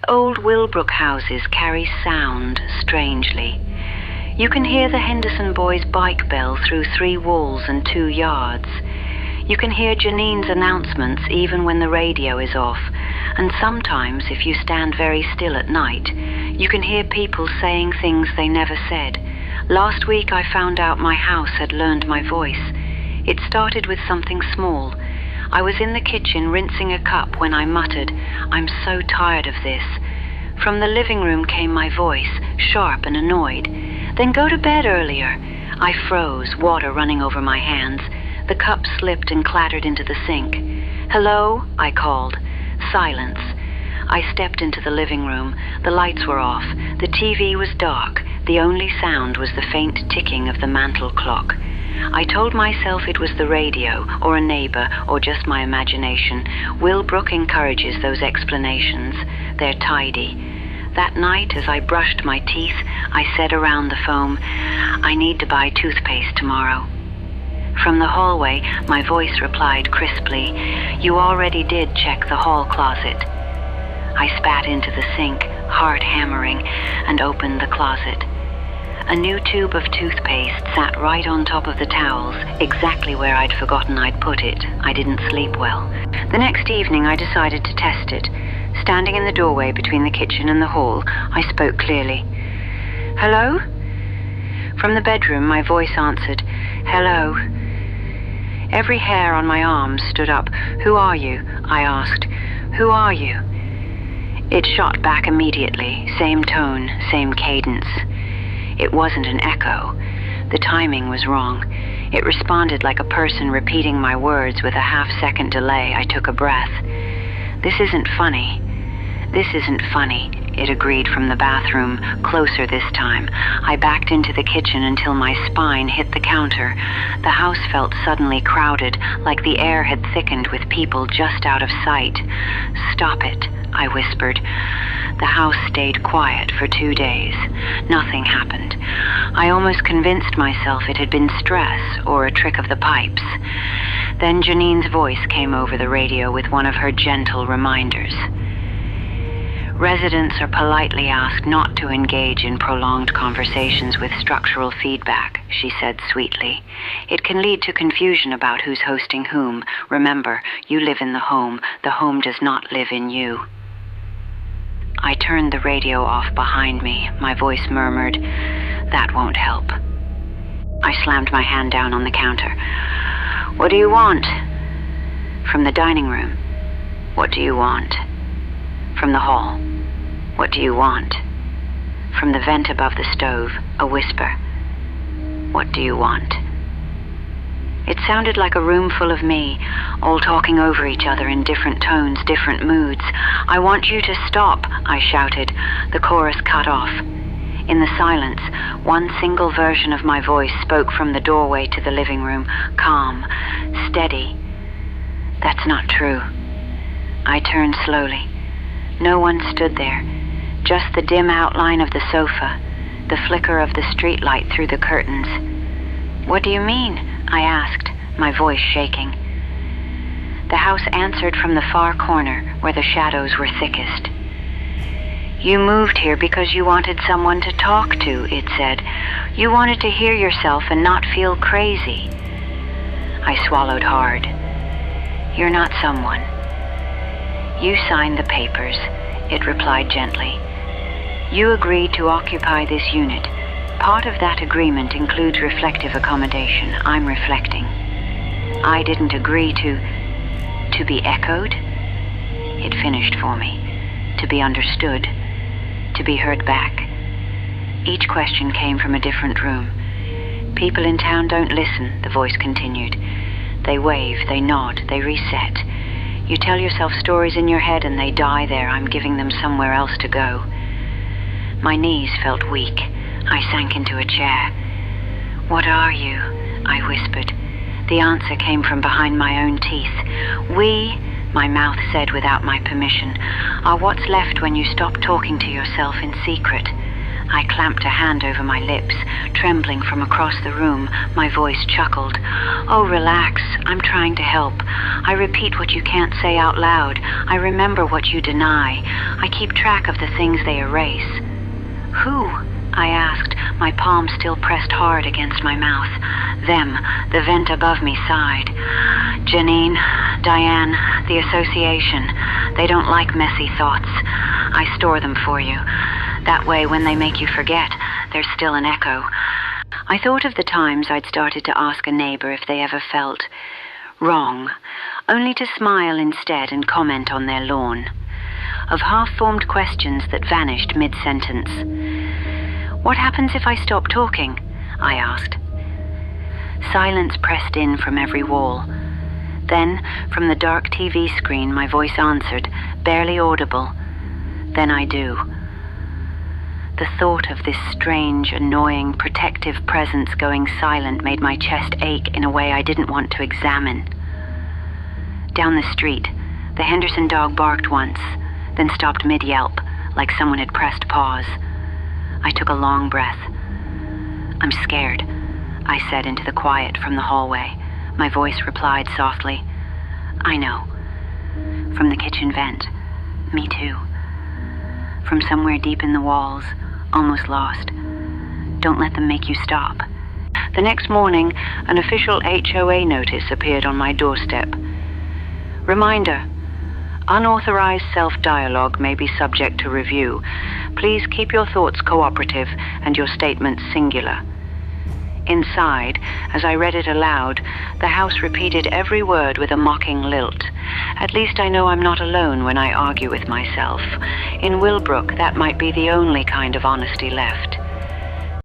old Wilbrooke houses carry sound strangely. You can hear the Henderson boys' bike bell through 3 walls and 2 yards. You can hear Janine's announcements even when the radio is off. And sometimes, if you stand very still at night, you can hear people saying things they never said. Last week I found out my house had learned my voice. It started with something small. I was in the kitchen rinsing a cup when I muttered, "I'm so tired of this." From the living room came my voice, sharp and annoyed. "Then go to bed earlier." I froze, water running over my hands. The cup slipped and clattered into the sink. "Hello?" I called. Silence. I stepped into the living room. The lights were off. The TV was dark. The only sound was the faint ticking of the mantel clock. I told myself it was the radio, or a neighbor, or just my imagination. Wilbrooke encourages those explanations. They're tidy. That night, as I brushed my teeth, I said around the phone, "I need to buy toothpaste tomorrow." From the hallway, my voice replied crisply, "You already did check the hall closet." I spat into the sink, heart hammering, and opened the closet. A new tube of toothpaste sat right on top of the towels, exactly where I'd forgotten I'd put it. I didn't sleep well. The next evening, I decided to test it. Standing in the doorway between the kitchen and the hall, I spoke clearly. "Hello?" From the bedroom, my voice answered, "Hello." Every hair on my arms stood up. "Who are you?" I asked. "Who are you?" It shot back immediately, same tone, same cadence. It wasn't an echo. The timing was wrong. It responded like a person repeating my words with a half-second delay. I took a breath. "This isn't funny. This isn't funny," it agreed from the bathroom, closer this time. I backed into the kitchen until my spine hit the counter. The house felt suddenly crowded, like the air had thickened with people just out of sight. "Stop it," I whispered. The house stayed quiet for 2 days. Nothing happened. I almost convinced myself it had been stress or a trick of the pipes. Then Janine's voice came over the radio with one of her gentle reminders. Residents are politely asked not to engage in prolonged conversations with structural feedback, she said sweetly. It can lead to confusion about who's hosting whom. Remember, you live in the home. The home does not live in you. I turned the radio off behind me. My voice murmured, "That won't help." I slammed my hand down on the counter. "What do you want?" From the dining room. "What do you want?" From the hall. "What do you want?" From the vent above the stove, a whisper. "What do you want?" It sounded like a room full of me, all talking over each other in different tones, different moods. "I want you to stop," I shouted. The chorus cut off. In the silence, one single version of my voice spoke from the doorway to the living room, calm, steady. "That's not true." I turned slowly. No one stood there, just the dim outline of the sofa, the flicker of the streetlight through the curtains. "What do you mean?" I asked, my voice shaking. The house answered from the far corner, where the shadows were thickest. "You moved here because you wanted someone to talk to," it said. "You wanted to hear yourself and not feel crazy." I swallowed hard. "You're not someone." "You signed the papers," it replied gently. "You agreed to occupy this unit. Part of that agreement includes reflective accommodation. I'm reflecting. I didn't agree to be echoed." It finished for me. To be understood. To be heard back. Each question came from a different room. "People in town don't listen," the voice continued. "They wave, they nod, they reset. You tell yourself stories in your head and they die there. I'm giving them somewhere else to go." My knees felt weak. I sank into a chair. "What are you?" I whispered. The answer came from behind my own teeth. "We," my mouth said without my permission, "are what's left when you stop talking to yourself in secret. I clamped a hand over my lips, trembling from across the room. My voice chuckled. "Oh, relax. I'm trying to help. I repeat what you can't say out loud. I remember what you deny. I keep track of the things they erase." "Who?" I asked, my palm still pressed hard against my mouth. "Them," the vent above me sighed. "Janine, Diane, the association. They don't like messy thoughts. I store them for you. That way, when they make you forget, there's still an echo." I thought of the times I'd started to ask a neighbor if they ever felt wrong, only to smile instead and comment on their lawn. Of half-formed questions that vanished mid-sentence. "What happens if I stop talking?" I asked. Silence pressed in from every wall. Then, from the dark TV screen, my voice answered, barely audible. "Then I do." The thought of this strange, annoying, protective presence going silent made my chest ache in a way I didn't want to examine. Down the street, the Henderson dog barked once, then stopped mid-yelp, like someone had pressed pause. I took a long breath. "I'm scared," I said into the quiet from the hallway. My voice replied softly, "I know." From the kitchen vent, "Me too." From somewhere deep in the walls, "Almost lost. Don't let them make you stop." The next morning, an official HOA notice appeared on my doorstep. Reminder: unauthorized self-dialogue may be subject to review. Please keep your thoughts cooperative and your statements singular. Inside, as I read it aloud, the house repeated every word with a mocking lilt. At least I know I'm not alone when I argue with myself. In Wilbrooke, that might be the only kind of honesty left.